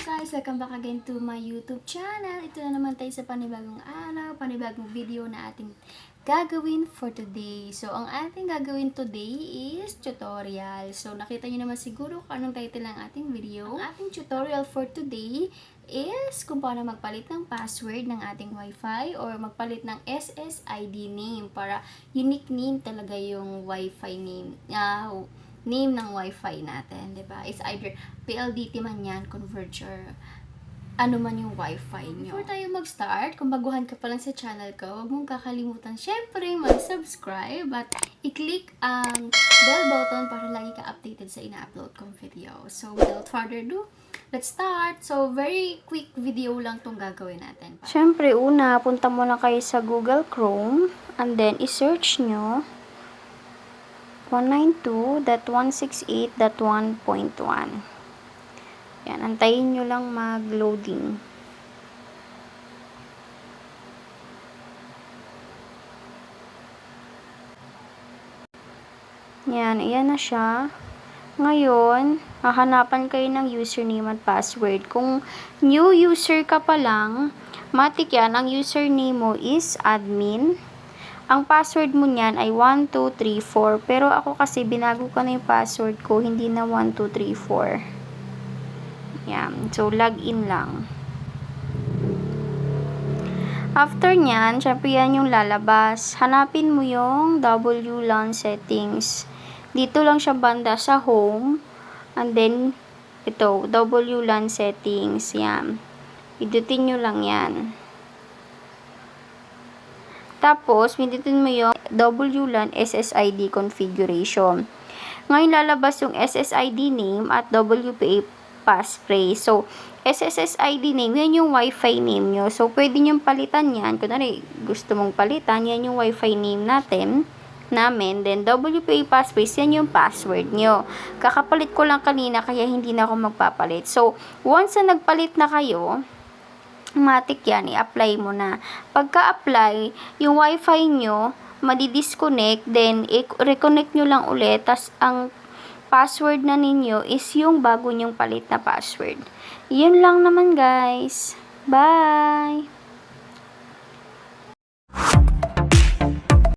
guys! Welcome back again to my YouTube channel. Ito na naman tayo sa panibagong araw, panibagong video na ating gagawin for today. So, ang ating gagawin today is tutorial. So, nakita nyo naman siguro kung anong title ng ating video. Ang ating tutorial for today is kung paano magpalit ng password ng ating Wi-Fi or magpalit ng SSID name para unique name talaga yung Wi-Fi name. Name ng Wi-Fi natin, 'di ba? It's either PLDT man 'yan, Converge or ano man yung Wi-Fi nyo. Before tayo mag-start, kung baguhan ka pa lang sa channel ko, huwag mong kakalimutan syempre mag-subscribe at i-click ang bell button para lagi ka updated sa ina-upload kong video. So, without further ado, let's start. So, very quick video lang tong gagawin natin. Syempre, una, punta muna kayo sa Google Chrome and then i-search nyo 192.168.1.1. Yan, antayin nyo lang mag-loading. Yan, ayan na siya. Ngayon, hahanapan kayo ng username at password. Kung new user ka pa lang, matik yan, ang username mo is admin. Ang password mo niyan ay 1234. Pero ako kasi binago ko na yung password ko, hindi na 1234. Yan. So, login lang. After nyan, syempre yan yung lalabas. Hanapin mo yung WLAN settings. Dito lang siya banda sa home. And then, ito, WLAN settings. Yan. Idutin nyo lang yan. Tapos, pindutin mo yung WLAN SSID configuration. Ngayon, lalabas yung SSID name at WPA passphrase. So, SSID name, yan yung Wi-Fi name nyo. So, pwede nyo palitan yan. Kunwari, gusto mong palitan, yan yung Wi-Fi name namin. Then, WPA passphrase, yan yung password nyo. Kakapalit ko lang kanina, kaya hindi na ako magpapalit. So, once na nagpalit na kayo, automatic yan, i-apply mo na. Pagka-apply, yung Wi-Fi nyo, madi-disconnect, then i-reconnect nyo lang ulit, tas ang password na ninyo is yung bago nyong palit na password. Yun lang naman guys. Bye!